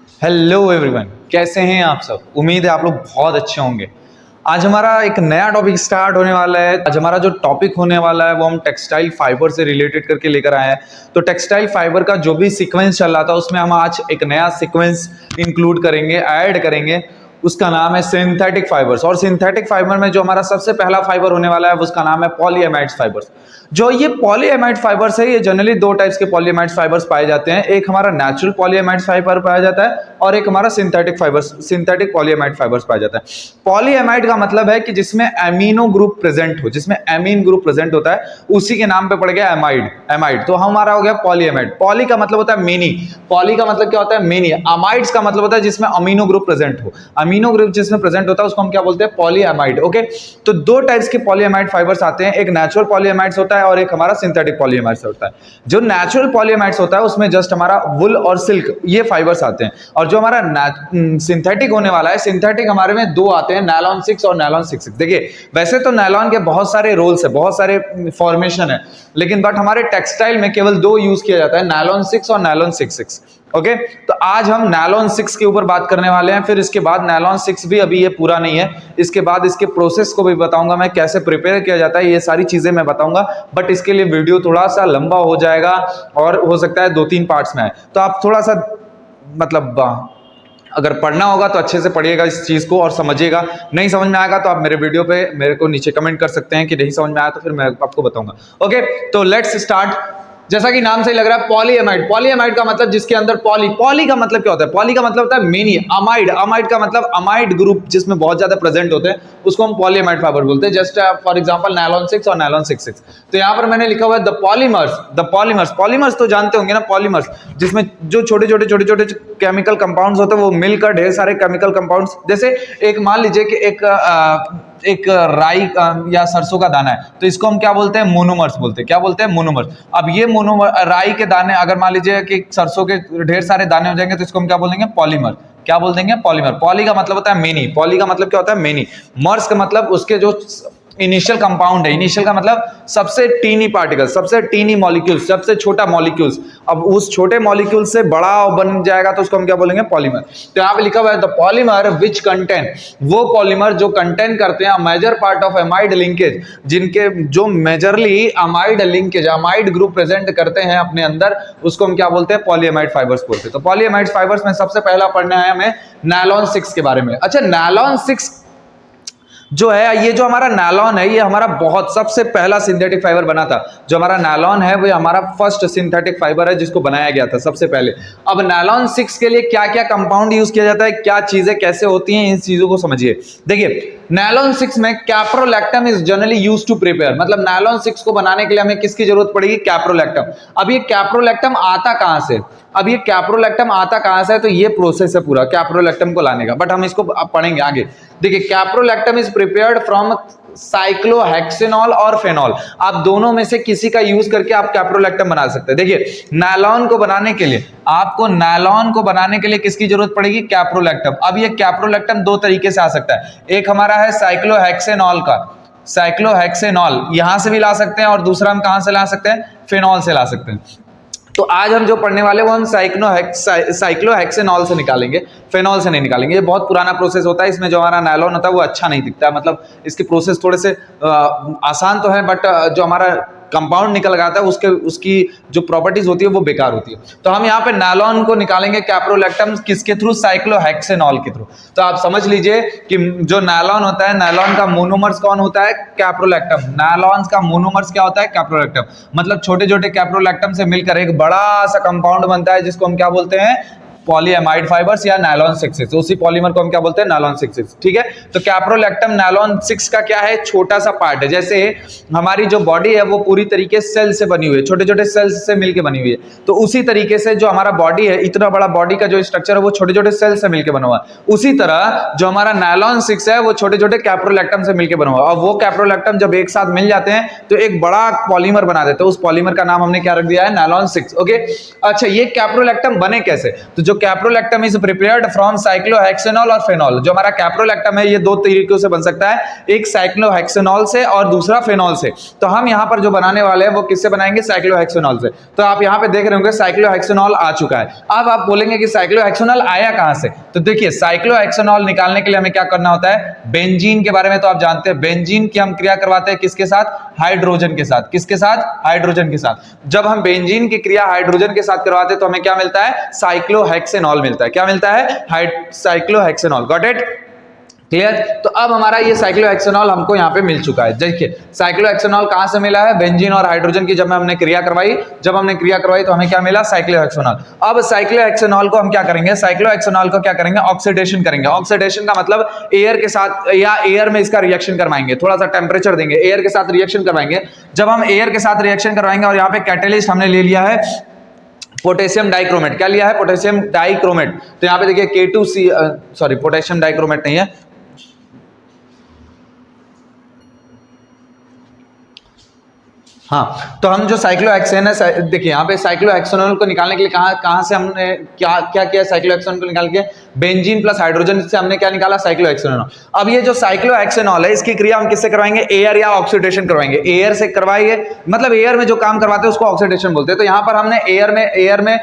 Hello everyone, कैसे हैं आप सब। उम्मीद है आप लोग बहुत अच्छे होंगे। आज हमारा एक नया टॉपिक स्टार्ट होने वाला है। आज हमारा जो टॉपिक होने वाला है वो हम टेक्सटाइल फाइबर से रिलेटेड करके लेकर आए हैं। तो टेक्सटाइल फाइबर का जो भी सीक्वेंस चल रहा था उसमें हम आज एक नया सीक्वेंस इंक्लूड करेंगे, ऐड करेंगे। उसका नाम है सिंथेटिक फाइबर्स। और सिंथेटिक फाइबर में जो हमारा सबसे पहला फाइबर होने वाला है उसका नाम है पॉलीएमाइड्स फाइबर्स। जो ये पॉलीएमाइड फाइबर्स है, ये जनरली दो टाइप्स के पॉलीएमाइड फाइबर्स पाए जाते हैं। एक हमारा नेचुरल पॉलीएमाइड फाइबर पाया जाता है और एक हमारा synthetic fibres, synthetic polyamide fibres पाया जाता है। पॉलीएमाइड का मतलब है कि जिसमें एमिनो ग्रुप प्रेजेंट हो, जिसमें एमीन ग्रुप प्रेजेंट होता है, उसी के नाम पे पड़ गया एमाइड। एमाइड तो हमारा हो गया पॉलीएमाइड। पॉली का मतलब होता है मेनी। पॉली का मतलब क्या होता है? मेनी। अमाइड्स का मतलब होता है जिसमें अमीनो ग्रुप प्रेजेंट हो। अमीनो ग्रुप जिसमें प्रेजेंट होता है उसको हम क्या बोलते हैं? पॉलीएमाइड। ओके, तो दो टाइप्स के पॉलीएमाइड फाइबर्स आते हैं। एक नेचुरल पॉलीएमाइड्स होता है और एक हमारा सिंथेटिक पॉलीएमाइड्स होता है। जो नेचुरल पॉलीएमाइड्स होता है उसमें जस्ट हमारा वुल और सिल्क ये फाइबर्स आते हैं। और जो हमारा सिंथेटिक होने वाला है, सिंथेटिक हमारे में दो आते हैं, नायलॉन 6 और नायलॉन 66। देखिए, वैसे तो नायलॉन के बहुत सारे रोल्स है, बहुत सारे फॉर्मेशन है, लेकिन बट हमारे टेक्सटाइल में केवल दो यूज किया जाता है, नायलॉन 6 और नायलॉन 66। ओके, तो आज हम नायलॉन 6 के ऊपर बात करने वाले हैं। फिर इसके बाद नायलॉन 6 भी अभी ये पूरा नहीं है, इसके बाद इसके प्रोसेस को भी बताऊंगा मैं, कैसे प्रिपेयर किया जाता है, ये सारी चीजें मैं बताऊंगा। बट इसके लिए वीडियो थोड़ा सा लंबा हो जाएगा और हो सकता है 2-3 पार्ट्स में है। तो आप थोड़ा सा मतलब अगर पढ़ना होगा तो अच्छे से पढ़िएगा इस चीज को और समझिएगा। नहीं समझ में आएगा तो आप मेरे वीडियो पे मेरे को नीचे कमेंट कर सकते हैं कि नहीं समझ में आया, तो फिर मैं आपको बताऊंगा। ओके, तो लेट्स स्टार्ट। जैसा कि नाम से ही लग रहा है पॉलीएमाइड। पॉलीएमाइड का मतलब जिसके अंदर पॉली का मतलब क्या होता है? पॉली का मतलब होता है मेनी। अमाइड, अमाइड का मतलब अमाइड ग्रुप जिसमें बहुत ज्यादा प्रेजेंट होते हैं उसको हम पॉलीएमाइड फाइबर बोलते हैं। जस्ट फॉर एग्जांपल नायलॉन 6 और नायलॉन 66। तो यहाँ पर मैंने लिखा हुआ है the polymers. The polymers, polymers तो जानते होंगे ना, पॉलीमर्स जिसमें जो छोटे छोटे केमिकल कंपाउंड्स होते हैं वो मिलकर ढेर सारे केमिकल कंपाउंड्स, जैसे एक मान लीजिए कि एक राई या सरसों का दाना है, तो इसको हम क्या बोलते हैं? मोनोमर्स बोलते हैं। क्या बोलते हैं? मोनोमर्स। अब ये मोनोमर राई के दाने, अगर मान लीजिए कि सरसों के ढेर सारे दाने हो जाएंगे तो इसको हम क्या बोलेंगे? पॉलीमर। क्या बोल देंगे? पॉलीमर। पॉली का मतलब होता है मेनी। पॉली का मतलब क्या होता है? मेनी। मर्स का मतलब उसके जो इनिशियल कंपाउंड है, इनिशियल का मतलब सबसे टीनी पार्टिकल, सबसे टीनी मॉलिक्यूल्स, सबसे छोटा मॉलिक्यूल्स। अब उस छोटे मॉलिक्यूल से बड़ा बन जाएगा तो उसको हम क्या बोलेंगे? पॉलीमर। तो यहाँ पे लिखा हुआ है द पॉलीमर विच कंटेन, वो पॉलीमर जो कंटेन करते हैं major part of amide linkage, जिनके जो majorly amide linkage, amide group present करते हैं अपने अंदर, उसको हम क्या बोलते हैं? पॉलीएमाइड फाइबर्स बोलते हैं। तो पॉलीएमाइड फाइबर्स में सबसे पहला पढ़ना है हमें नायलॉन 6 के बारे में। अच्छा, नायलॉन 6 जो है, ये जो हमारा नायलॉन है, ये हमारा बहुत सबसे पहला सिंथेटिक फाइबर बना था। जो हमारा नायलॉन है वो हमारा फर्स्ट सिंथेटिक फाइबर है जिसको बनाया गया था सबसे पहले। अब नायलॉन 6 के लिए क्या क्या कंपाउंड यूज किया जाता है, क्या चीजें कैसे होती हैं, इन चीजों को समझिए। देखिए, नायलॉन 6 में caprolactam is generally used to prepare. मतलब नायलॉन 6 को बनाने के लिए हमें किसकी जरूरत पड़ेगी? कैप्रोलैक्टम। अब ये कैप्रोलैक्टम आता कहां से? अब ये कैप्रोलैक्टम आता कहां से है? तो ये प्रोसेस है पूरा कैप्रोलैक्टम को लाने का, बट हम इसको अब पढ़ेंगे आगे। देखिए, caprolactam is prepared from cyclohexanol और फेनॉल। आप दोनों में से किसी का यूज करके आप कैप्रोलैक्टम बना सकते हैं। देखिए, नायलॉन को बनाने के लिए आपको, नायलॉन को बनाने के लिए किसकी जरूरत पड़ेगी? कैप्रोलैक्टम। अब ये कैप्रोलैक्टम दो तरीके से आ सकता है। एक हमारा है साइक्लोहेक्सेनॉल का, साइक्लोहेक्सेनॉल यहां से भी ला सकते हैं, और दूसरा हम कहां से ला सकते हैं? फेनॉल से ला सकते हैं। तो आज हम जो पढ़ने वाले वो हम साइक्लोहेक्सेनॉल से निकालेंगे, फेनॉल से नहीं निकालेंगे। ये बहुत पुराना प्रोसेस होता है, इसमें जो हमारा नायलॉन होता है वो अच्छा नहीं दिखता है। मतलब इसके प्रोसेस थोड़े से आसान तो है, बट जो हमारा कंपाउंड निकल जाता है उसकी जो प्रॉपर्टीज होती है वो बेकार होती है। तो हम यहाँ पे नायलॉन को निकालेंगे कैप्रोलैक्टम किसके थ्रू? साइक्लोहेक्सेनॉल के थ्रू। तो आप समझ लीजिए कि जो नायलॉन होता है, नायलॉन का मोनोमर्स कौन होता है? कैप्रोलैक्टम। नायलॉन का मोनोमर्स क्या होता है? कैप्रोलैक्टम। मतलब छोटे छोटे कैप्रोलैक्टम से मिलकर एक बड़ा सा कंपाउंड बनता है जिसको हम क्या बोलते हैं? पॉलीएमाइड फाइबर्स या नायलॉन 6। तो उसी पॉलीमर को हम क्या बोलते हैं? नायलॉन 6। ठीक है, तो कैप्रोलैक्टम नायलॉन 6 का क्या है? छोटा सा पार्ट है। जैसे हमारी जो बॉडी है वो पूरी तरीके से सेल से बनी हुई है, छोटे छोटे सेल्स से मिलकर बनी हुई है। तो उसी तरीके से जो हमारा बॉडी है, इतना बड़ा बॉडी का जो स्ट्रक्चर है वो छोटे छोटे सेल से मिलकर बना हुआ है। उसी तरह जो हमारा नायलॉन 6 है वो छोटे छोटे कैप्रोलैक्टम से मिलकर बना हुआ है। और वो कैप्रोलैक्टम जब एक साथ मिल जाते हैं तो एक बड़ा पॉलीमर बना देते हैं। उस पॉलीमर का नाम हमने क्या रख दिया है? नायलॉन 6। ओके, अच्छा, ये कैप्रोलैक्टम बने कैसे? तो जो जो caprolactam is prepared from cyclohexanol और फेनॉल। जो हमारा कैप्रोलैक्टम है ये दो तरीकों से बन सकता है, एक साइक्लोहेक्सेनॉल से और दूसरा फेनॉल से। तो हम यहाँ पर जो बनाने वाले हैं वो किससे बनाएंगे, साइक्लोहेक्सेनॉल से। तो आप यहाँ पे देख रहे होंगे साइक्लोहेक्सेनॉल आ चुका है। अब आप बोलेंगे कि साइक्लोहेक्सेनॉल आया कहां से, तो देखिए साइक्लोहेक्सेनॉल निकालने के लिए हमें क्या करना होता है, बेंजीन के बारे में तो आप जानते हैं, बेंजीन की हम क्रिया करवाते हैं किसके साथ, हाइड्रोजन के साथ। किसके साथ, हाइड्रोजन के साथ। जब हम बेंजीन की क्रिया हाइड्रोजन के साथ करवाते हैं तो हमें क्या मिलता है, साइक्लोहेक्सेनॉल मिलता है। क्या मिलता है, साइक्लोहेक्सेनॉल। Got it, clear. तो अब हमारा ये साइक्लोहेक्सेनॉल हमको यहाँ पे मिल चुका है। देखिए साइक्लोहेक्सेनॉल कहां से मिला है, बेंजीन और हाइड्रोजन की जब हमने क्रिया करवाई तो हमें क्या मिला, साइक्लोहेक्सेनॉल। अब साइक्लोहेक्सेनॉल को हम क्या करेंगे, साइक्लोहेक्सेनॉल को क्या करेंगे, ऑक्सीडेशन करेंगे। ऑक्सीडेशन का मतलब एयर के साथ या एयर में इसका रिएक्शन करवाएंगे, थोड़ा सा टेम्परेचर देंगे, एयर के साथ रिएक्शन करवाएंगे। जब हम एयर के साथ रिएक्शन करवाएंगे और यहाँ पे कैटेलिस्ट हमने ले लिया है पोटेशियम डाइक्रोमेट। क्या लिया है, पोटेशियम डाइक्रोमेट। तो यहाँ पे देखिए K2C सॉरी पोटेशियम डाइक्रोमेट नहीं है, हाँ। तो हम जो साइक्लोहेक्सेन है, देखिए यहाँ पे साइक्लोहेक्सेनॉल को निकालने के लिए कहाँ से हमने क्या किया, साइक्लोहेक्सेनॉल को निकाल के बेंजीन प्लस हाइड्रोजन से हमने क्या निकाला, साइक्लोहेक्सेनॉल। अब ये जो साइक्लोहेक्सेनॉल है इसकी क्रिया हम किससे करवाएंगे, एयर या ऑक्सीडेशन करवाएंगे। एयर से करवाइए, मतलब एयर में जो काम करवाते हैं उसको ऑक्सीडेशन बोलते हैं। तो यहाँ पर हमने एयर में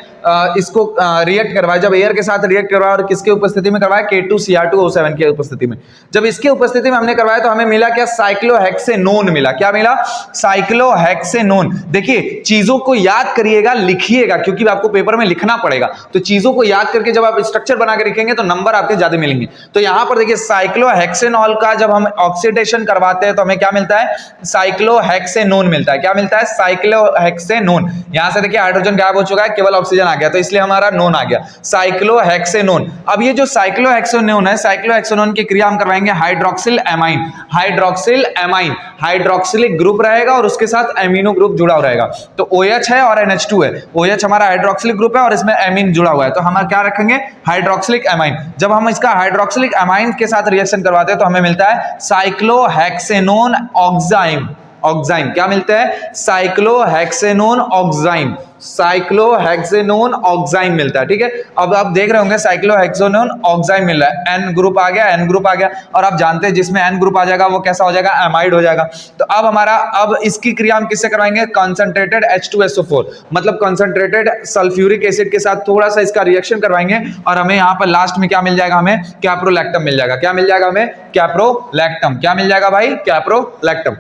इसको रिएक्ट करवाया। जब एयर के साथ रिएक्ट करवाया और किसके उपस्थिति में करवाया, K2Cr2O7 की उपस्थिति में। जब इसके उपस्थिति में हमने करवाया तो हमें मिला क्या, साइक्लोहेक्सेनोन मिला। क्या मिला, साइक्लोहेक्सेनोन। देखिए चीजों को याद करिएगा, लिखिएगा, क्योंकि आपको पेपर में लिखना पड़ेगा। तो चीजों को याद करके जब आप स्ट्रक्चर बना के लिखेंगे तो नंबर आपके ज्यादा मिलेंगे। तो यहां पर देखिए साइक्लोहेक्सेनॉल का जब हम ऑक्सीडेशन करवाते हैं तो हमें क्या मिलता है, साइक्लोहेक्सेनोन मिलता है। क्या मिलता है, साइक्लोहेक्सेनोन। यहां से देखिए हाइड्रोजन गायब हो चुका है, केवल ऑक्सीजन आ गया, तो इसलिए हमारा नोन आ गया, साइक्लोहेक्सेनोन। अब ये जो साइक्लोहेक्सेनोन है, साइक्लोहेक्सेनोन की क्रिया हम करवाएंगे hydroxyl amine. Hydroxyl amine, hydroxylic group रहेगा और उसके साथ एमिनो ग्रुप जुड़ा हुआ रहेगा। तो OH है और NH2 है। OH हमारा हाइड्रोक्सिलिक ग्रुप है और इसमें एमीन जुड़ा हुआ है, तो हम क्या रखेंगे, हाइड्रोक्सिलिक एमाइन। जब हम इसका हाइड्रोक्सिलिक एमाइन के साथ रिएक्शन करवाते हैं तो हमें मिलता है साइक्लोहेक्सेनोन ऑक्साइम। ऑक्साइम क्या मिलता है, साइक्लोहेक्सेनोन ऑक्साइम। साइक्लोहेक्सेनोन ऑक्साइम मिलता है, ठीक है। अब आप देख रहे होंगे साइक्लोहेक्सेनोन ऑक्साइम मिल रहा है, N ग्रुप आ गया, N ग्रुप आ गया। और आप जानते हैं जिसमें N ग्रुप आ जाएगा वो कैसा हो जाएगा, एमाइड हो जाएगा। तो अब इसकी क्रिया हम किससे करवाएंगे, कंसंट्रेटेड H2SO4, मतलब कंसंट्रेटेड सल्फ्यूरिक एसिड के साथ थोड़ा सा इसका रिएक्शन करवाएंगे और हमें यहाँ पर लास्ट में क्या मिल जाएगा, हमें कैप्रोलैक्टम मिल जाएगा। क्या मिल जाएगा हमें, कैप्रोलैक्टम। क्या मिल जाएगा भाई, कैप्रोलैक्टम।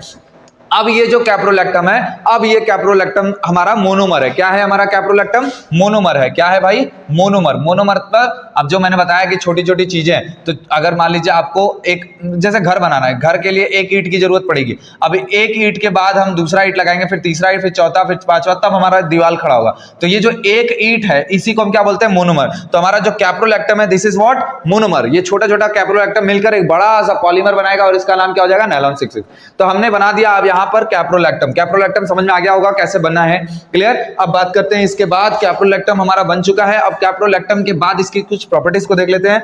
अब ये जो कैप्रोलैक्टम है, अब ये कैप्रोलैक्टम हमारा मोनोमर है। क्या है हमारा कैप्रोलैक्टम, मोनोमर है। क्या है भाई, मोनोमर। मोनोमर पर अब जो मैंने बताया कि छोटी छोटी चीजें, तो अगर मान लीजिए आपको एक जैसे घर बनाना है, घर के लिए एक ईंट की जरूरत पड़ेगी। अब एक ईंट के बाद हम दूसरा ईंट लगाएंगे, फिर तीसरा ईंट, फिर चौथा, फिर पांचवा, तब हमारा दीवार खड़ा होगा। तो ये जो एक ईंट है इसी को हम क्या बोलते हैं, मोनोमर। तो हमारा जो कैप्रोलैक्टम है दिस इज व्हाट, मोनोमर। ये छोटा छोटा कैप्रोलैक्टम मिलकर एक बड़ा सा पॉलीमर बनाएगा और इसका नाम क्या हो जाएगा, नायलॉन 6। तो हमने बना दिया अब यहाँ पर कैप्रोलैक्टम। कैप्रोलैक्टम समझ में आ गया होगा कैसे बनना है, क्लियर। अब बात करते हैं इसके बाद, कैप्रोलैक्टम हमारा बन चुका है। अब कैप्रोलैक्टम के बाद इसकी कुछ प्रॉपर्टीज को देख लेते हैं।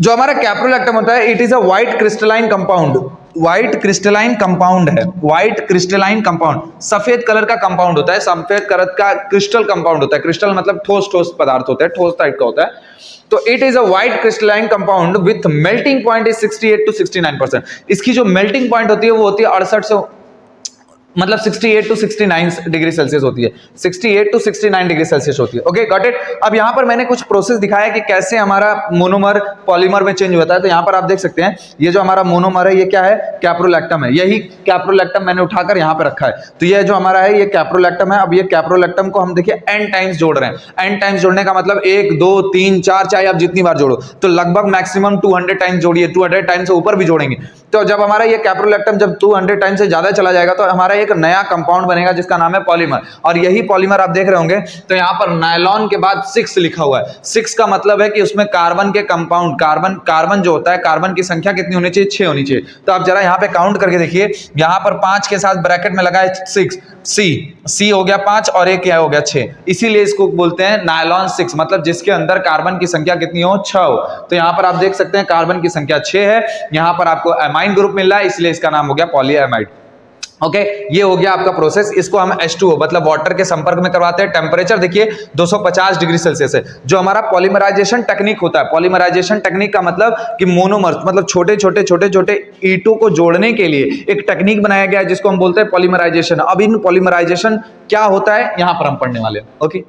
जो हमारा कैप्रोलैक्टम होता है, it is a white crystalline compound. White crystalline compound है, व्हाइट क्रिस्टलाइन कंपाउंड, सफेद कलर का कंपाउंड होता है, सफेद कलर का क्रिस्टल कंपाउंड होता है। क्रिस्टल मतलब ठोस ठोस पदार्थ होता है, ठोस टाइप का होता है। तो it is a white crystalline compound with melting point is 68 to 69%। इसकी जो मेल्टिंग पॉइंट होती है वो होती है 68 से मतलब 68 to 69 डिग्री सेल्सियस होती है, 68 to 69 डिग्री सेल्सियस होती है। Okay, got it. अब यहां पर मैंने कुछ प्रोसेस दिखाया कि कैसे हमारा मोनोमर पॉलीमर में चेंज होता है। तो यहां पर आप देख सकते हैं ये जो हमारा मोनोमर है ये क्या है, कैप्रोलैक्टम है। यही कैप्रोलैक्टम मैंने उठाकर यहां पर रखा है। तो ये जो हमारा है ये कैप्रोलैक्टम है। अब ये कैप्रोलैक्टम को हम देखिए n टाइम्स जोड़ रहे हैं। n टाइम्स जोड़ने का मतलब 1 2 3 4, चाहे आप जितनी बार जोड़ो, तो लगभग मैक्सिमम 200 टाइम्स जोड़िए, 200 टाइम्स से ऊपर भी जोड़ेंगे। तो जब हमारा ये कैप्रोलैक्टम जब 200 टाइम्स से ज्यादा चला जाएगा तो हमारा एक नया कंपाउंड बनेगा जिसका नाम है पॉलीमर। और यही पॉलीमर आप देख रहे होंगे, तो यहाँ पर नायलॉन के बाद 6 लिखा हुआ है। 6 का मतलब है कि उसमें कार्बन के कंपाउंड, कार्बन जो होता है, कार्बन की संख्या कितनी होनी चाहिए, 6 होनी चाहिए। तो आप जरा यहाँ पे काउंट करके देखिए, यहाँ पर 5 के साथ ब्रैकेट में लगा है 6, सी हो गया 5 और एक क्या हो गया 6, इसीलिए इसको बोलते हैं नायलॉन 6, मतलब जिसके अंदर कार्बन की संख्या कितनी हो, 6 हो। तो यहाँ पर आप देख सकते हैं कार्बन की संख्या 6 है। यहाँ पर आपको एमाइन ग्रुप मिल रहा है, इसलिए इसका नाम हो गया पॉलीएमाइड। ओके ये हो गया आपका प्रोसेस। इसको हम H2O मतलब वाटर के संपर्क में करवाते हैं। टेम्परेचर देखिए 250 डिग्री सेल्सियस है। जो हमारा पॉलीमराइजेशन टेक्निक होता है, पॉलीमराइजेशन टेक्निक का मतलब कि मोनोमर्स मतलब छोटे छोटे ईंटों को जोड़ने के लिए एक टेक्निक बनाया गया है जिसको हम बोलते हैं पॉलीमराइजेशन। अब इन पॉलीमराइजेशन क्या होता है यहाँ पर हम पढ़ने वाले हैं। ओके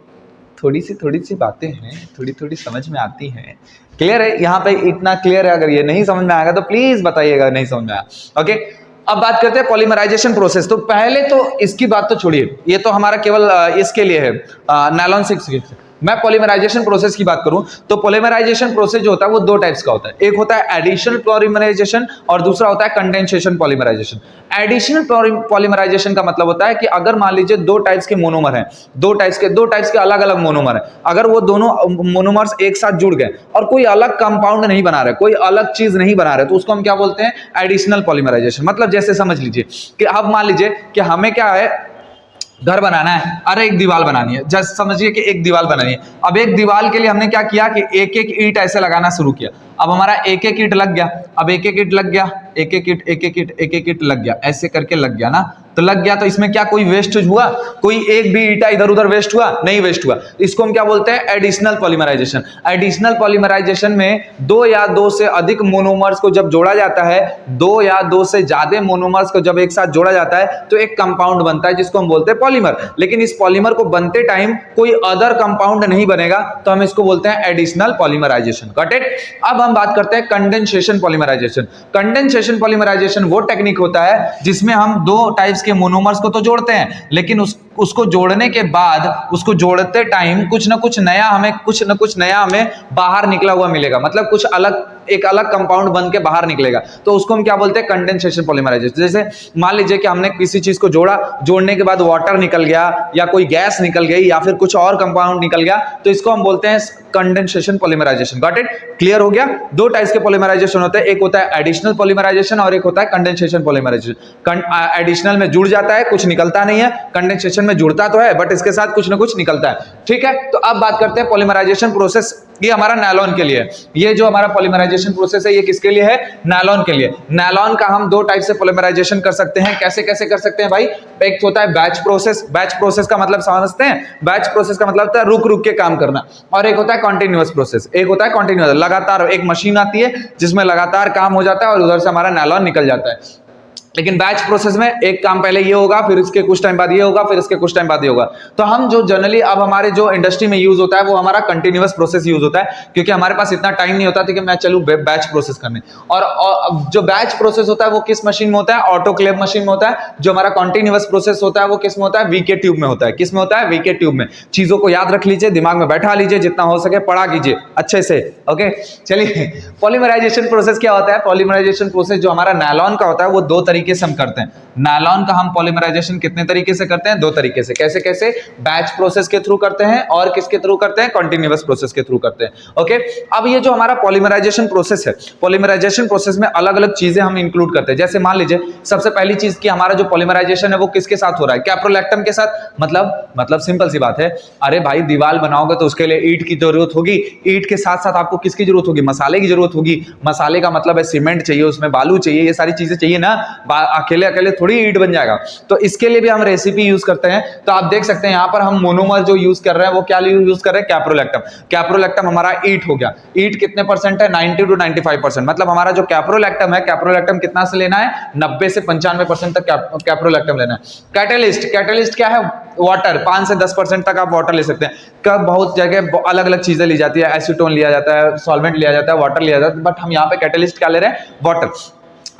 थोड़ी सी बातें हैं, थोड़ी समझ में आती हैं। क्लियर है? यहाँ पे इतना क्लियर है? अगर ये नहीं समझ में आएगा तो प्लीज बताइएगा नहीं समझ में आया। ओके अब बात करते हैं पॉलीमराइजेशन प्रोसेस। तो पहले तो इसकी बात तो छोड़िए, ये तो हमारा केवल इसके लिए है नायलॉन 6। मैं पॉलीमराइजेशन प्रोसेस की बात करूं तो पॉलीमराइजेशन प्रोसेस जो होता है वो दो टाइप्स का होता है। एक होता है एडिशनल पॉलीमराइजेशन और दूसरा होता है कंडेंसेशन पॉलीमराइजेशन। एडिशनल पॉलीमराइजेशन का मतलब होता है कि अगर मान लीजिए दो टाइप्स के मोनोमर हैं, दो टाइप्स के अलग अलग मोनोमर हैं, अगर वो दोनों मोनोमर्स एक साथ जुड़ गए और कोई अलग कंपाउंड नहीं बना रहे, कोई अलग चीज नहीं बना रहे, तो उसको हम क्या बोलते हैं? Additional polymerisation. मतलब जैसे समझ लीजिए कि अब मान लीजिए कि हमें क्या है, घर बनाना है, अरे एक दीवार बनानी है, जस्ट समझिए कि एक दीवार बनानी है। अब एक दीवार के लिए हमने क्या किया कि एक एक ईंट ऐसे लगाना शुरू किया। अब हमारा एक एक ईंट लग गया, अब एक एक ईंट लग गया, एक एक ईंट लग गया, ऐसे करके लग गया ना। तो लग गया तो इसमें क्या कोई वेस्टेज हुआ? कोई एक भी ईंटा इधर उधर वेस्ट हुआ? नहीं वेस्ट हुआ। इसको हम क्या बोलते हैं? Additional polymerisation. एडिशनल पॉलीमराइजेशन में दो या दो से अधिक मोनोमर्स को जब जोड़ा जाता है, दो या दो से ज्यादा मोनोमर्स को जब एक साथ जोड़ा जाता है तो एक कंपाउंड बनता है जिसको हम बोलते हैं पॉलीमर। लेकिन इस पॉलीमर को बनते टाइम कोई अदर कंपाउंड नहीं बनेगा तो हम इसको बोलते हैं एडिशनल पॉलीमराइजेशन। Got it? अब हम बात करते हैं कंडेंसेशन पॉलीमराइजेशन। कंडेंसेशन पॉलीमराइजेशन वो टेक्निक होता है जिसमें हम दो टाइप्स के मोनोमर्स को तो जोड़ते हैं, लेकिन उसको जोड़ने के बाद उसको जोड़ते टाइम कुछ ना कुछ नया हमें बाहर निकला हुआ मिलेगा। मतलब कुछ अलग, एक अलग कंपाउंड बन के बाहर निकलेगा, तो उसको हम क्या बोलते हैं? Condensation polymerisation. जैसे मान लीजिए कि हमने किसी चीज को जोड़ा, जोड़ने के बाद वाटर निकल गया या कोई गैस निकल गई या फिर कुछ और कंपाउंड निकल गया, तो इसको हम बोलते हैं condensation polymerisation. Got it? Clear हो गया? दो टाइप्स के पॉलीमराइजेशन होते हैं, एक होता है एडिशनल पॉलीमराइजेशन और एक होता है कंडेंसेशन पॉलीमराइजेशन। एडिशनल में जुड़ जाता है, कुछ निकलता नहीं है। कंडेंसेशन में जुड़ता तो है बट इसके साथ कुछ ना कुछ निकलता है। ठीक है, तो अब बात करते हैं पॉलीमराइजेशन प्रोसेस। ये हमारा नायलॉन के लिए, ये जो हमारा पॉलीमराइजेशन प्रोसेस है ये किसके लिए है? नायलॉन के लिए। नायलॉन का हम दो टाइप से पॉलीमराइजेशन कर सकते हैं। कैसे कैसे कर सकते हैं भाई? एक होता है बैच प्रोसेस। बैच प्रोसेस का मतलब समझते हैं? बैच प्रोसेस का मतलब होता है रुक रुक के काम करना। और एक होता है कॉन्टिन्यूअस प्रोसेस। एक होता है कॉन्टिन्यूअस, लगातार एक मशीन आती है जिसमें लगातार काम हो जाता है और उधर से हमारा नायलॉन निकल जाता है। लेकिन बैच प्रोसेस में एक काम पहले ये होगा, फिर इसके कुछ टाइम बाद ये होगा, फिर इसके कुछ टाइम बाद ये होगा। तो हम जो जनरली अब हमारे जो इंडस्ट्री में यूज होता है वो हमारा कंटिन्यूअस प्रोसेस यूज होता है, क्योंकि हमारे पास इतना टाइम नहीं होता था कि मैं चलूं बैच प्रोसेस करने। और जो बैच प्रोसेस होता है वो किस मशीन में होता है? ऑटोक्लेव मशीन में होता है। जो हमारा कंटिन्यूअस प्रोसेस होता है वो किस में होता है? वीके ट्यूब में होता है। किस में होता है? वीके ट्यूब में। चीजों को याद रख लीजिए, दिमाग में बैठा लीजिए, जितना हो सके पढ़ा कीजिए अच्छे से। ओके चलिए, पॉलीमराइजेशन प्रोसेस क्या होता है? पॉलीमराइजेशन प्रोसेस जो हमारा नायलॉन का होता है वो दो तरीके से हम करते हैं। नायलॉन का हम पॉलीमराइजेशन कितने तरीके से करते हैं? दो तरीके से। कैसे कैसे? बैच प्रोसेस के थ्रू करते हैं और किसके थ्रू करते हैं? कंटिन्यूअस प्रोसेस के थ्रू करते हैं। ओके, अब ये जो हमारा पॉलीमराइजेशन प्रोसेस है, पॉलीमराइजेशन प्रोसेस में अलग अलग चीजें हम इंक्लूड करते हैं। जैसे मान लीजिए सबसे पहली चीज कि हमारा जो पॉलीमराइजेशन है वो किसके साथ हो रहा है? कैप्रोलैक्टम के साथ। मतलब सिंपल सी बात है, अरे भाई दीवार बनाओगे तो उसके लिए ईंट की जरूरत होगी, ईंट के साथ साथ आपको किसकी जरूरत होगी? मसाले की जरूरत होगी। मसाले का मतलब है सीमेंट चाहिए, उसमें बालू चाहिए, ये सारी चीजें चाहिए ना। अकेले अकेले थोड़ी ईंट बन जाएगा। तो इसके लिए भी हम रेसिपी यूज करते हैं। तो आप देख सकते हैं यहाँ पर हम मोनोमर जो यूज कर रहे हैं वो क्या यूज कर रहे हैं? कैप्रोलैक्टम। कैप्रोलैक्टम हमारा ईंट हो गया। ईंट कितने परसेंट है? 90 to 95%। मतलब हमारा जो कैप्रोलैक्टम है, कैप्रोलैक्टम कितना से लेना है? 90 से 95% तक कैप्रोलैक्टम लेना है। कैटलिस्ट, कैटलिस्ट क्या है? वाटर। 5 से 10% तक आप वाटर ले सकते हैं। कब बहुत जगह अलग अलग चीजें ली जाती है, एसीटोन लिया जाता है, सॉल्वेंट लिया जाता है, वाटर लिया जाता है, बट हम यहाँ पे कैटलिस्ट क्या ले रहे हैं? वाटर।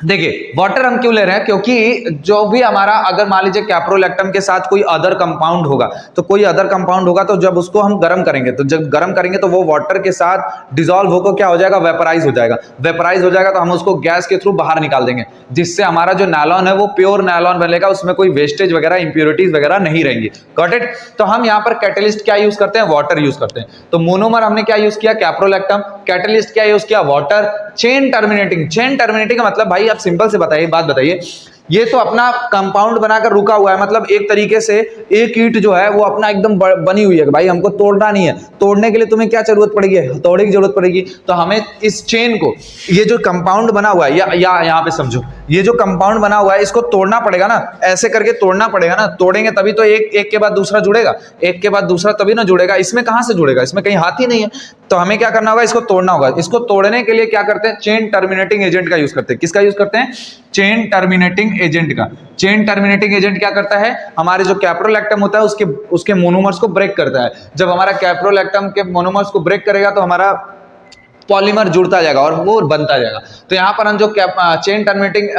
देखिए वाटर हम क्यों ले रहे हैं? क्योंकि जो भी हमारा, अगर मान लीजिए कैप्रोलैक्टम के साथ कोई अदर कंपाउंड होगा, तो कोई अदर कंपाउंड होगा तो जब उसको हम गर्म करेंगे, तो जब गर्म करेंगे तो वो वाटर के साथ डिसॉल्व होकर क्या हो जाएगा? वेपराइज हो जाएगा। वेपराइज हो जाएगा तो हम उसको गैस के थ्रू बाहर निकाल देंगे, जिससे हमारा जो नायलॉन है वो प्योर नायलॉन बनेगा, उसमें कोई वेस्टेज वगैरह, इंप्योरिटीज वगैरह नहीं रहेंगी। Got it? तो हम यहाँ पर कैटलिस्ट क्या यूज करते हैं? वाटर यूज करते हैं। तो मोनोमर हमने क्या यूज किया? कैप्रोलैक्टम। कैटलिस्ट क्या यूज किया? Water. Chain terminating, chain terminating का मतलब भाई आप सिंपल से बताइए, बात बताइए, ये तो अपना कंपाउंड बनाकर रुका हुआ है, मतलब एक तरीके से एक ईंट जो है वो अपना एकदम बनी हुई है, भाई हमको तोड़ना नहीं है। तोड़ने के लिए तुम्हें क्या जरूरत पड़ेगी? हथौड़े की जरूरत पड़ेगी। तो हमें इस चेन को, ये जो कंपाउंड बना हुआ है, या यहाँ पे समझो, ये जो कंपाउंड बना हुआ है इसको तोड़ना पड़ेगा ना, ऐसे करके तोड़ना पड़ेगा ना, तोड़ेंगे तभी तो एक के बाद दूसरा जुड़ेगा, एक के बाद दूसरा तभी ना जुड़ेगा। इसमें कहां से जुड़ेगा, इसमें कहीं हाथ ही नहीं है। तो हमें क्या करना होगा, इसको तोड़ना होगा। इसको तोड़ने के लिए क्या करते हैं, चेन टर्मिनेटिंग एजेंट का यूज करते हैं। किसका यूज करते हैं, चेन टर्मिनेटिंग एजेंट का। चेन टर्मिनेटिंग एजेंट क्या करता है, हमारे जो कैप्रोलैक्टम होता है उसके मोनोमर्स को ब्रेक करता है। जब हमारा कैप्रोलैक्टम के मोनोमर्स को ब्रेक करेगा तो हमारा पॉलीमर जुड़ता जाएगा और वो बनता जाएगा। तो यहाँ पर हम जो चेन टर्मिनेटिंग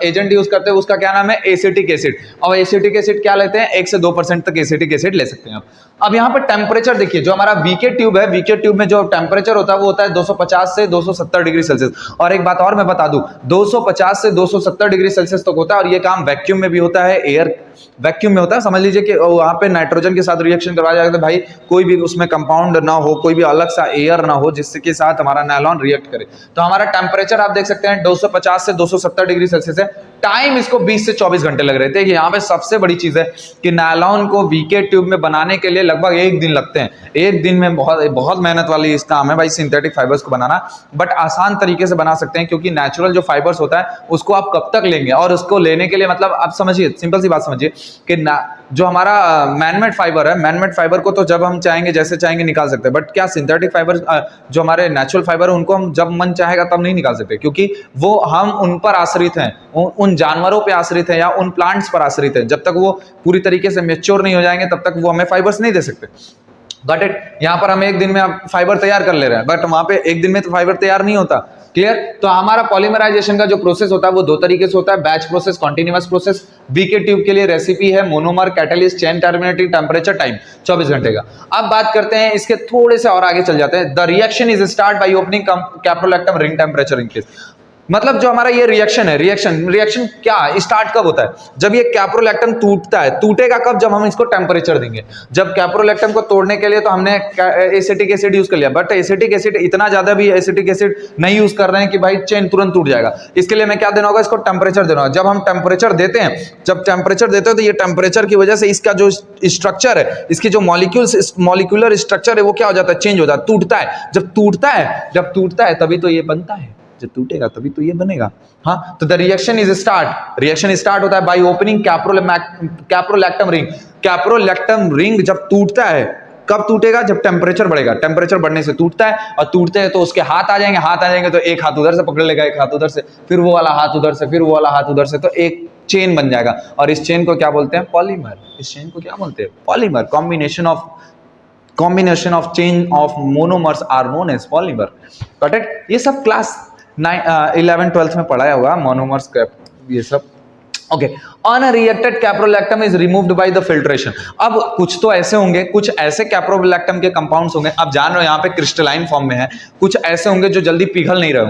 एजेंट यूज करते हैं उसका क्या नाम है, एसिटिक एसिड। और एसिटिक एसिड क्या लेते हैं, 1 से 2% तक एसिटिक एसिड ले सकते हैं आप। अब यहाँ पर टेम्परेचर देखिए, जो हमारा वीके ट्यूब है, वीके ट्यूब में जो टेम्परेचर होता है वो होता है 250 से 270 डिग्री सेल्सियस। और एक बात और मैं बता दूं, 250 से 270 डिग्री सेल्सियस तक होता है। और ये काम वैक्यूम में भी होता है, एयर वैक्यूम में होता है। समझ लीजिए कि वहां पे नाइट्रोजन के साथ रिएक्शन करवाया जाएगा तो भाई कोई भी उसमें कंपाउंड ना हो, कोई भी अलग सा एयर ना हो जिससे के साथ हमारा नायलॉन रिएक्ट करे। तो हमारा टेम्परेचर आप देख सकते हैं 250 से 270 डिग्री सेल्सियस है। टाइम इसको 20 से 24 घंटे लग रहे थे। यहाँ पे सबसे बड़ी चीज है कि नायलॉन को वीके ट्यूब में बनाने के लिए लगभग 1 दिन लगते हैं। 1 दिन में बहुत मेहनत वाली इस काम है भाई सिंथेटिक फाइबर्स को बनाना। बट आसान तरीके से बना सकते हैं क्योंकि नेचुरल जो फाइबर्स होता है उसको आप कब तक लेंगे, और उसको लेने के लिए मतलब आप समझिए, सिंपल सी बात समझिए कि जो हमारा मैनमेड फाइबर है, मैनमेड फाइबर को तो जब हम चाहेंगे जैसे चाहेंगे निकाल सकते हैं। बट क्या सिंथेटिक फाइबर जो हमारे नेचुरल फाइबर है उनको हम जब मन चाहेगा तब नहीं निकाल सकते, क्योंकि वो हम उन पर आश्रित हैं, उन जानवरों पे आश्रित हैं या उन प्लांट्स पर आश्रित हैं। जब तक वो पूरी तरीके से मैच्योर नहीं हो जाएंगे तब तक वो हमें फाइबर्स नहीं दे सकते। Got it. यहाँ पर हम 1 दिन में फाइबर तैयार कर ले रहे हैं, बट वहां पे 1 दिन में तो फाइबर तैयार नहीं होता। क्लियर। तो हमारा पॉलीमराइजेशन का जो प्रोसेस होता है वो 2 तरीके से होता है, batch process, continuous process. VK tube के लिए रेसिपी है monomer, catalyst, chain terminating, temperature, time 24 घंटे का। अब बात करते हैं इसके थोड़े से और आगे चल जाते हैं। The reaction is start by opening caprolactam ring temperature increase. मतलब जो हमारा ये रिएक्शन है, रिएक्शन क्या स्टार्ट कब होता है, जब ये कैप्रोलैक्टम टूटता है। टूटेगा कब, जब हम इसको टेम्परेचर देंगे। जब कैप्रोलैक्टम को तोड़ने के लिए तो हमने एसिटिक एसिड यूज कर लिया, बट एसिटिक एसिड इतना ज्यादा भी एसिटिक एसिड नहीं यूज कर रहे हैं कि भाई चेन तुरंत टूट जाएगा। इसके लिए हमें क्या देना होगा, इसको टेम्परेचर देना होगा। जब हम टेम्परेचर देते हैं, तो ये टेम्परेचर की वजह से इसका जो स्ट्रक्चर है, इसकी जो मॉलिक्यूलर स्ट्रक्चर है वो क्या हो जाता है, चेंज हो जाता है, टूटता है। जब टूटता है तभी तो ये बनता है, जब टूटेगा तभी तो ये बनेगा। हाँ, तो द रिएक्शन स्टार्ट होता है by opening caprolactam ring. Caprolactam ring जब टूटता है, कब टूटेगा, जब टेम्परेचर बढ़ेगा। टेम्परेचर बढ़ने से टूटता है, और टूटते हैं तो उसके हाथ आ जाएंगे तो एक हाथ उधर से पकड़ लेगा, एक हाथ उधर से, फिर वो वाला हाथ उधर से, फिर वो वाला हाथ उधर से, तो एक चेन बन जाएगा। और इस चेन को क्या बोलते हैं, पॉलीमर। इस चेन को क्या बोलते हैं, polymer. Combination of chain of monomers are known as polymer. Got it. ये सब क्लास 11-12 में पढ़ाया होगा, मोनोमर्स ये सब। Okay. Unreacted caprolactam is removed by the filtration. अब कुछ तो ऐसे होंगे, कुछ ऐसे कैप्रोलैक्टम के कंपाउंड्स होंगे, आप जान रहे हो यहाँ पे क्रिस्टलाइन फॉर्म में है। कुछ ऐसे होंगे जो जल्दी पिघल नहीं रहे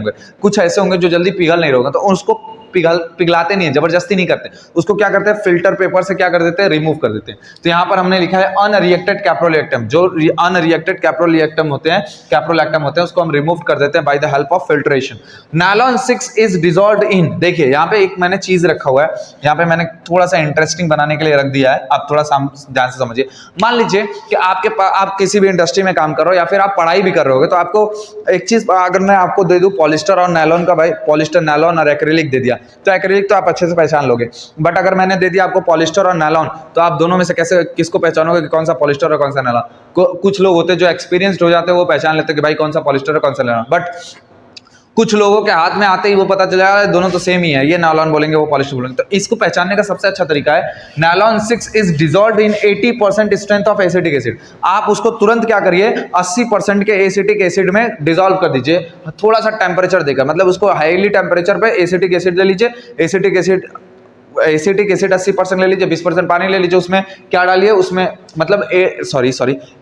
होंगे, तो उसको पिघलाते नहीं है, जबरदस्ती नहीं करते, उसको क्या करते हैं, फिल्टर पेपर से क्या कर देते हैं, रिमूव कर देते हैं। तो यहाँ पर हमने लिखा है अनरिएक्टेड कैप्रोलैक्टम। जो अनरिएक्टेड कैप्रोलैक्टम होते हैं, उसको हम रिमूव कर देते हैं by the help of filtration. Nylon 6 is dissolved इन। देखिए यहाँ पे एक मैंने चीज रखा हुआ है, यहाँ पे मैंने थोड़ा सा इंटरेस्टिंग बनाने के लिए रख दिया है, आप थोड़ा सा ध्यान से समझिए। मान लीजिए कि आप किसी भी इंडस्ट्री में काम कर रहे हो या फिर आप पढ़ाई भी कर रहे हो, तो आपको एक चीज अगर मैं आपको दे दूं पॉलिस्टर और नायलॉन का, भाई पॉलिस्टर, नायलॉन और एक्रिलिक दे दिया तो एक्रिलिक तो आप अच्छे से पहचान लोगे। बट अगर मैंने दे दिया आपको पॉलिस्टर और नायलॉन, तो आप दोनों में से किसको पहचानोगे कि कौन सा पॉलिस्टर और कौन सा नायलॉन। कुछ लोग होते हैं जो एक्सपीरियंस्ड हो जाते हैं, वो पहचान लेते हैं कि भाई कौन सा पॉलिस्टर और कौन सा नायलॉन। बट कुछ लोगों के हाथ में आते ही वो पता चल जाएगा दोनों तो सेम ही है, ये नायलॉन बोलेंगे वो पॉलिस्टर बोलेंगे। तो इसको पहचानने का सबसे अच्छा तरीका है, nylon 6 is dissolved in 80% strength of acetic acid. आप उसको तुरंत क्या करिए, 80% के एसिटिक एसिड में डिसॉल्व कर दीजिए, थोड़ा सा टेम्परेचर देकर। मतलब उसको हाईली टेम्परेचर पे एसिटिक एसिड ले लीजिए। एसिटिक एसिड 80% ले लीजिए, 20% पानी ले लीजिए, उसमें क्या डालिए, उसमें मतलब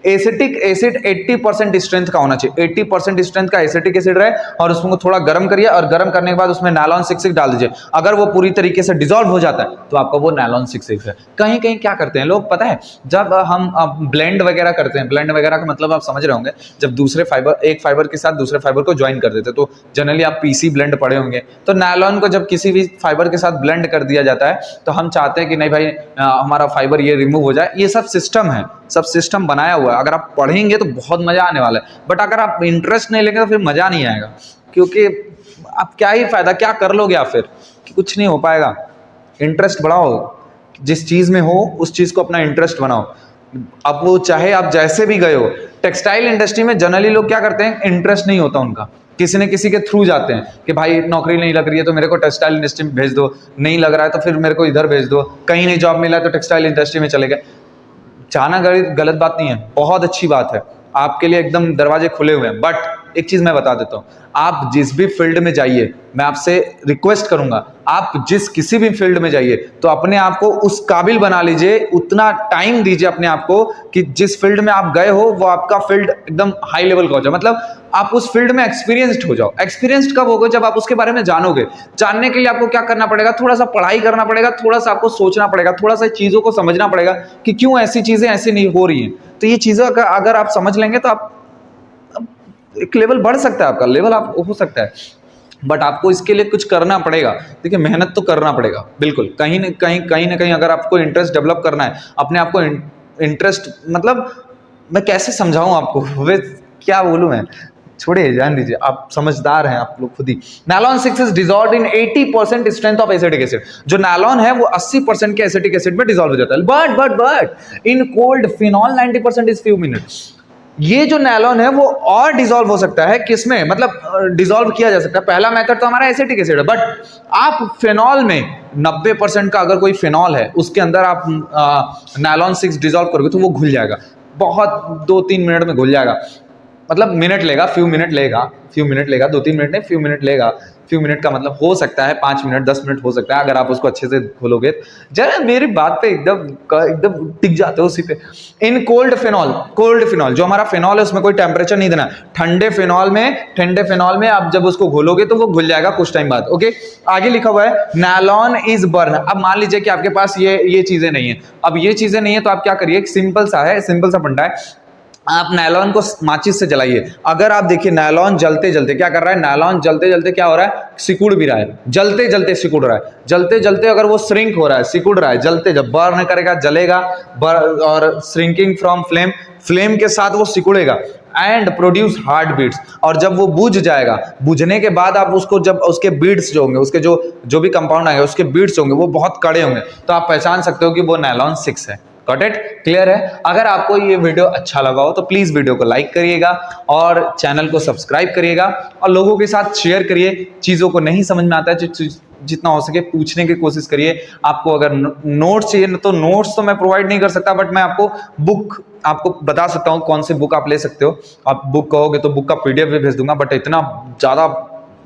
एसिटिक एसिड 80% स्ट्रेंथ का होना चाहिए। 80% स्ट्रेंथ का एसिटिक एसिड रहे और उसको थोड़ा गर्म करिए, और गर्म करने के बाद उसमें नायलॉन 6 डाल दीजिए। अगर वो पूरी तरीके से डिसॉल्व हो जाता है तो आपका वो नायलॉन 6 है। कहीं कहीं क्या करते हैं लोग पता है, जब हम ब्लेंड वगैरह करते हैं, ब्लेंड वगैरह का मतलब आप समझ रहे होंगे, जब दूसरे फाइबर, एक फाइबर के साथ दूसरे फाइबर को ज्वाइन कर देते, तो जनरली आप पीसी ब्लेंड पढ़े होंगे। तो नायलॉन को जब किसी भी फाइबर के साथ ब्लेंड कर दिया जाता है तो हम चाहते हैं कि नहीं भाई हमारा फाइबर ये रिमूव हो जाए। ये सब सिस्टम है, सब सिस्टम बनाया हुआ है। अगर आप पढ़ेंगे तो बहुत मजा आने वाला है, बट अगर आप इंटरेस्ट नहीं लेंगे तो फिर मजा नहीं आएगा, क्योंकि आप क्या ही फायदा, क्या कर लोगे आप फिर? कुछ नहीं हो पाएगा। इंटरेस्ट बढ़ाओ, जिस चीज में हो उस चीज को अपना इंटरेस्ट बनाओ। अब वो चाहे आप जैसे भी गए हो, टेक्सटाइल इंडस्ट्री में जनरली लोग क्या करते हैं, इंटरेस्ट नहीं होता उनका, किसी न किसी के थ्रू जाते हैं कि भाई नौकरी नहीं लग रही है तो मेरे को टेक्सटाइल इंडस्ट्री में भेज दो, नहीं लग रहा है तो फिर मेरे को इधर भेज दो, कहीं नहीं जॉब मिला तो टेक्सटाइल इंडस्ट्री में चले गए। जाना गलत बात नहीं है, बहुत अच्छी बात है, आपके लिए एकदम दरवाजे खुले हुए हैं। बट एक चीज मैं बता देता हूं, आप जिस भी फील्ड में जाइए, मैं आपसे रिक्वेस्ट करूंगा, आप जिस किसी भी फील्ड में जाइए तो अपने आप को उस काबिल बना लीजिए, उतना टाइम दीजिए अपने आप को कि जिस फील्ड में आप गए हो वो आपका फील्ड एकदम हाई लेवल का हो जाए। मतलब आप उस फील्ड में एक्सपीरियंस्ड हो जाओ। एक्सपीरियंस्ड कब होगे? जब आप उसके बारे में जानोगे। जानने के लिए आपको क्या करना पड़ेगा? थोड़ा सा पढ़ाई करना पड़ेगा, थोड़ा सा आपको सोचना पड़ेगा, थोड़ा सा चीजों को समझना पड़ेगा कि क्यों ऐसी चीजें ऐसी नहीं हो रही हैं। तो ये चीजें अगर आप समझ लेंगे तो आप एक लेवल बढ़ सकता है, आपका लेवल आप हो सकता है। बट आपको इसके लिए कुछ करना पड़ेगा। देखिए, मेहनत तो करना पड़ेगा बिल्कुल, कहीं ना कहीं अगर आपको इंटरेस्ट डेवलप करना है, अपने आप को इंटरेस्ट, मतलब मैं कैसे समझाऊं आपको, वे क्या बोलूं मैं, छोड़िए, जान दीजिए, आप समझदार हैं आप लोग खुद ही। Nylon 6 is dissolved in 80% strength of acetic acid. जो नायलॉन है वो 80% के एसिटिक एसिड में डिसॉल्व हो जाता है। But in cold phenol 90% is few minutes. ये जो नायलॉन है वो और डिसॉल्व हो सकता है, किसमें? मतलब डिसॉल्व किया जा सकता है। पहला मेथड तो हमारा एसिटिक एसिड है, बट आप फिनॉल में 90% का अगर कोई फिनॉल है उसके अंदर आप नायलॉन 6 डिसॉल्व करोगे तो वो घुल जाएगा, बहुत 2-3 मिनट में घुल जाएगा। मतलब मिनट लेगा, फ्यू मिनट लेगा, 2-3 मिनट नहीं, फ्यू मिनट लेगा। फ्यू मिनट का मतलब हो सकता है 5 मिनट, 10 मिनट हो सकता है, अगर आप उसको अच्छे से खोलोगे। जरा मेरी बात पे एकदम टिक जाते हो उसी पे। इन कोल्ड फिनॉल जो हमारा फिनॉल है उसमें कोई टेम्परेचर नहीं देना। ठंडे फिनॉल में आप जब उसको घोलोगे तो वो घुल जाएगा कुछ टाइम बाद। ओके, आगे लिखा हुआ है नायलॉन इज बर्न। अब मान लीजिए कि आपके पास ये चीजें नहीं है। अब ये चीजें नहीं है तो आप क्या करिए, सिंपल सा फंडा है, आप नायलॉन को माचिस से जलाइए। अगर आप देखिए नायलॉन जलते जलते क्या कर रहा है, नायलॉन जलते जलते क्या हो रहा है, सिकुड़ भी रहा है, जलते जलते सिकुड़ रहा है, जलते जलते अगर वो श्रिंक हो रहा है, सिकुड़ रहा है, जलते जब बर्न करेगा जलेगा, और श्रिंकिंग फ्रॉम फ्लेम के साथ वो सिकुड़ेगा एंड प्रोड्यूस हार्ट बीट्स। और जब वो बुझ जाएगा, बुझने के बाद आप उसको, जब उसके बीट्स जो होंगे, उसके जो भी कंपाउंड आएंगे उसके बीट्स होंगे वो बहुत कड़े होंगे, तो आप पहचान सकते हो कि वो नायलॉन 6 है। Got it? क्लियर है? अगर आपको ये वीडियो अच्छा लगा हो तो प्लीज वीडियो को लाइक करिएगा और चैनल को सब्सक्राइब करिएगा और लोगों के साथ शेयर करिए। चीजों को नहीं समझ में आता है, जितना हो सके पूछने की कोशिश करिए। आपको अगर नोट्स चाहिए तो नोट्स तो मैं प्रोवाइड नहीं कर सकता, बट मैं आपको बता सकता हूँ कौन सी बुक आप ले सकते हो। आप बुक कहोगे तो बुक का पीडीएफ भी भेज दूंगा, बट इतना ज्यादा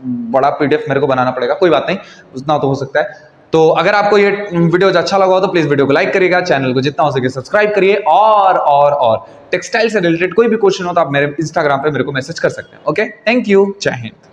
बड़ा पीडीएफ मेरे को बनाना पड़ेगा। कोई बात नहीं, उतना तो हो सकता है। तो अगर आपको ये वीडियो अच्छा लगा हो तो प्लीज वीडियो को लाइक करिएगा, चैनल को जितना हो सके सब्सक्राइब करिए, और टेक्सटाइल से रिलेटेड कोई भी क्वेश्चन हो तो आप मेरे इंस्टाग्राम पे मेरे को मैसेज कर सकते हैं। ओके, थैंक यू, जय हिंद।